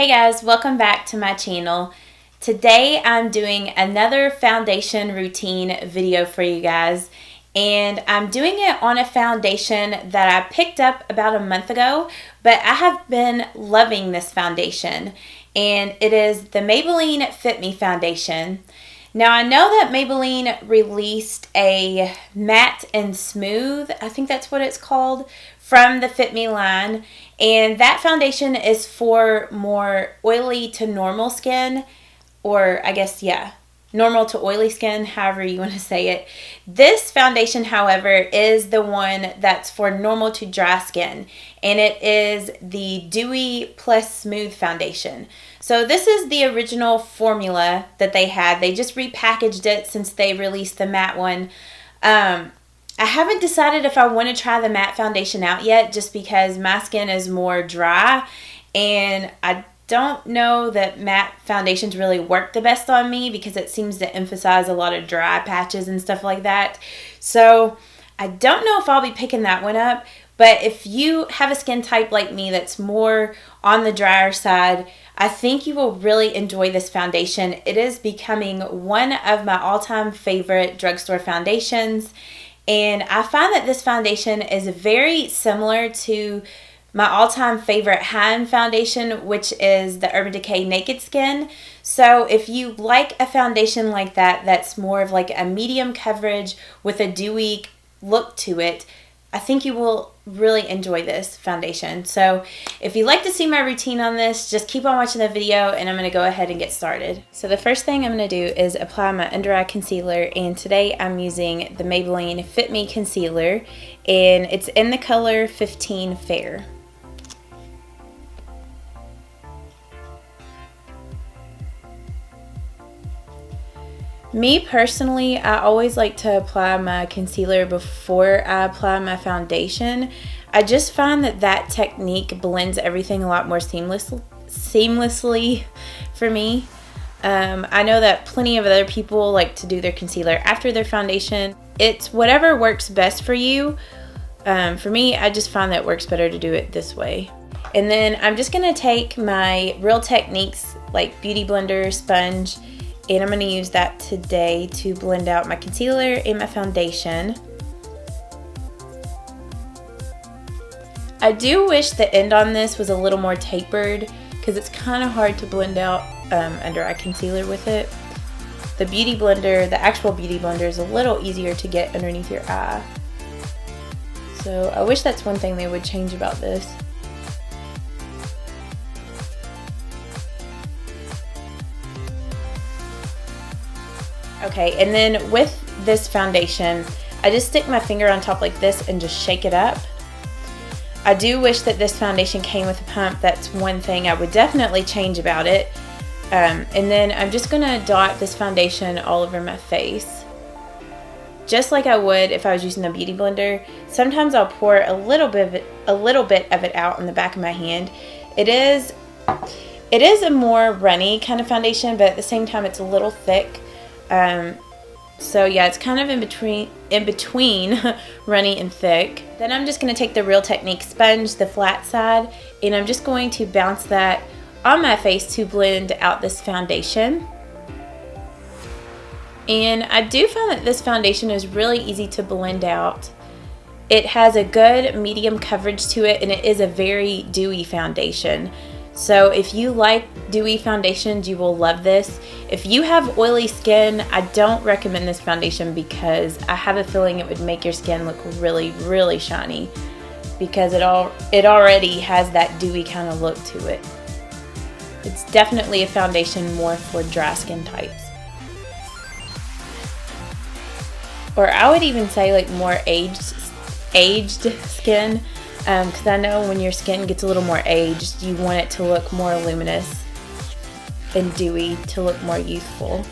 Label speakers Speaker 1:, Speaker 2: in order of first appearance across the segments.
Speaker 1: Hey guys, welcome back to my channel. Today I'm doing another foundation routine video for you guys, and I'm doing it on a foundation that I picked up about a month ago, but I have been loving this foundation, and it is the Maybelline Fit Me foundation. Now I know that Maybelline released a matte and smooth, I think that's what it's called, from the Fit Me line, and that foundation is for more oily to normal skin, or I guess, yeah, normal to oily skin, however you want to say it. This foundation, however, is the one that's for normal to dry skin, and it is the Dewy+Smooth foundation. So this is the original formula that they had. They just repackaged it since they released the matte one. I haven't decided if I want to try the matte foundation out yet, just because my skin is more dry, and I don't know that matte foundations really work the best on me because it seems to emphasize a lot of dry patches and stuff like that. So I don't know if I'll be picking that one up, but if you have a skin type like me that's more on the drier side, I think you will really enjoy this foundation. It is becoming one of my all-time favorite drugstore foundations. And I find that this foundation is very similar to my all-time favorite high-end foundation, which is the Urban Decay Naked Skin. So if you like a foundation like that, that's more of like a medium coverage with a dewy look to it, I think you will really enjoy this foundation. So if you'd like to see my routine on this, just keep on watching the video and I'm going to go ahead and get started. So the first thing I'm going to do is apply my under eye concealer, and today I'm using the Maybelline Fit Me concealer, and it's in the color 15 Fair. Me personally, I always like to apply my concealer before I apply my foundation. I just find that that technique blends everything a lot more seamlessly for me. I know that plenty of other people like to do their concealer after their foundation. It's whatever works best for you. For me, I just find that it works better to do it this way. And then I'm just going to take my Real Techniques like Beauty Blender sponge, and I'm going to use that today to blend out my concealer and my foundation. I do wish the end on this was a little more tapered because it's kind of hard to blend out under eye concealer with it. The Beauty Blender, the actual Beauty Blender, is a little easier to get underneath your eye. So I wish that's one thing they would change about this. Okay, and then with this foundation, I just stick my finger on top like this and just shake it up. I do wish that this foundation came with a pump. That's one thing I would definitely change about it. And then I'm just going to dot this foundation all over my face, just like I would if I was using a Beauty Blender. Sometimes I'll pour a little bit of it out on the back of my hand. It is a more runny kind of foundation, but at the same time it's a little thick. So yeah, it's kind of in between runny and thick. Then I'm just going to take the Real Techniques sponge, the flat side, and I'm just going to bounce that on my face to blend out this foundation. And I do find that this foundation is really easy to blend out. It has a good medium coverage to it, and it is a very dewy foundation. So if you like dewy foundations, you will love this. If you have oily skin, I don't recommend this foundation because I have a feeling it would make your skin look really, really shiny because it already has that dewy kind of look to it. It's definitely a foundation more for dry skin types. Or I would even say like more aged skin. Because I know when your skin gets a little more aged, you want it to look more luminous and dewy to look more youthful.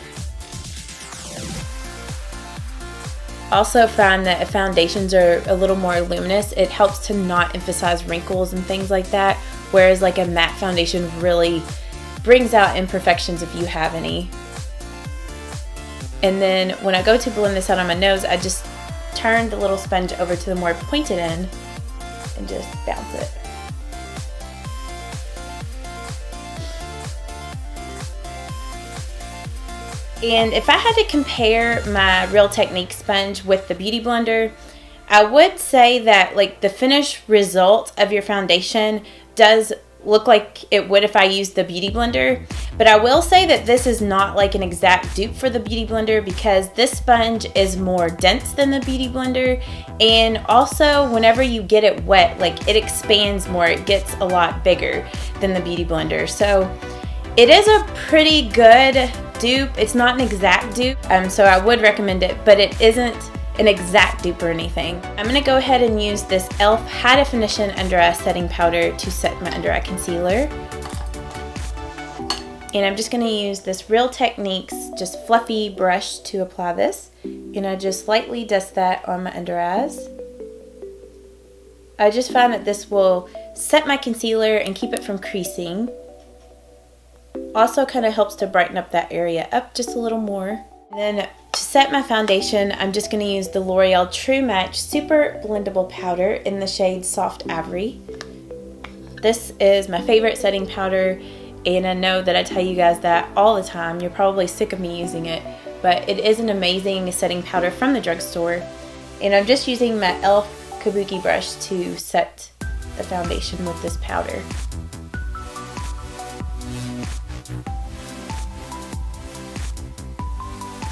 Speaker 1: Also find that if foundations are a little more luminous, it helps to not emphasize wrinkles and things like that, whereas like a matte foundation really brings out imperfections if you have any. And then when I go to blend this out on my nose, I just turn the little sponge over to the more pointed end and just bounce it. And if I had to compare my Real Technique sponge with the Beauty Blender, I would say that like the finished result of your foundation does look like it would if I used the Beauty Blender, but I will say that this is not like an exact dupe for the Beauty Blender because this sponge is more dense than the Beauty Blender, and also whenever you get it wet, like it expands more, it gets a lot bigger than the Beauty Blender. So it is a pretty good dupe. It's not an exact dupe, so I would recommend it, but it isn't an exact dupe or anything. I'm going to go ahead and use this e.l.f. High Definition Under Eye Setting Powder to set my under eye concealer. And I'm just going to use this Real Techniques just fluffy brush to apply this. And I just lightly dust that on my under eyes. I just find that this will set my concealer and keep it from creasing. Also kind of helps to brighten up that area up just a little more. And then to set my foundation, I'm just going to use the L'Oreal True Match Super Blendable Powder in the shade Soft Ivory. This is my favorite setting powder, and I know that I tell you guys that all the time. You're probably sick of me using it, but it is an amazing setting powder from the drugstore. And I'm just using my e.l.f. Kabuki brush to set the foundation with this powder.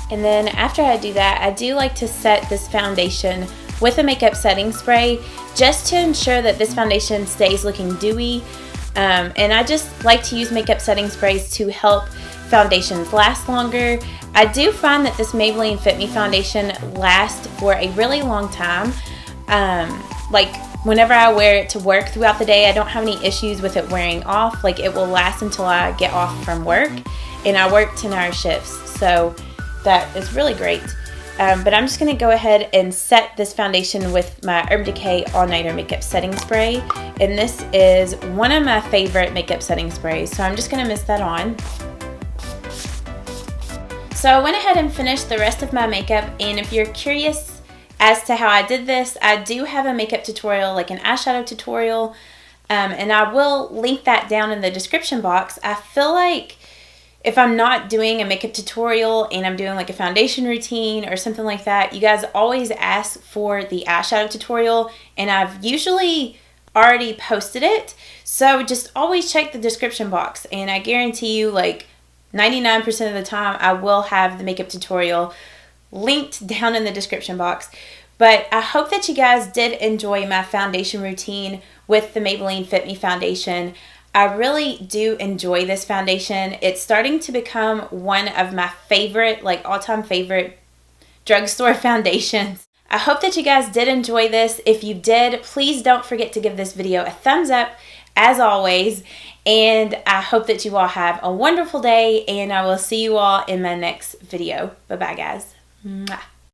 Speaker 1: And then after I do that, I do like to set this foundation with a makeup setting spray just to ensure that this foundation stays looking dewy. And I just like to use makeup setting sprays to help foundations last longer. I do find that this Maybelline Fit Me foundation lasts for a really long time. Like whenever I wear it to work throughout the day, I don't have any issues with it wearing off. Like it will last until I get off from work, and I work 10-hour shifts. So that is really great. But I'm just going to go ahead and set this foundation with my Decay All Nighter Makeup Setting Spray. And this is one of my favorite makeup setting sprays. So I'm just going to mist that on. So I went ahead and finished the rest of my makeup. And if you're curious as to how I did this, I do have a makeup tutorial, like an eyeshadow tutorial. And I will link that down in the description box. I feel like if I'm not doing a makeup tutorial and I'm doing like a foundation routine or something like that, you guys always ask for the eyeshadow tutorial, and I've usually already posted it. So just always check the description box, and I guarantee you like 99% of the time I will have the makeup tutorial linked down in the description box. But I hope that you guys did enjoy my foundation routine with the Maybelline Fit Me foundation. I really do enjoy this foundation. It's starting to become one of my favorite, like all-time favorite drugstore foundations. I hope that you guys did enjoy this. If you did, please don't forget to give this video a thumbs up as always. And I hope that you all have a wonderful day, and I will see you all in my next video. Bye-bye, guys. Mwah.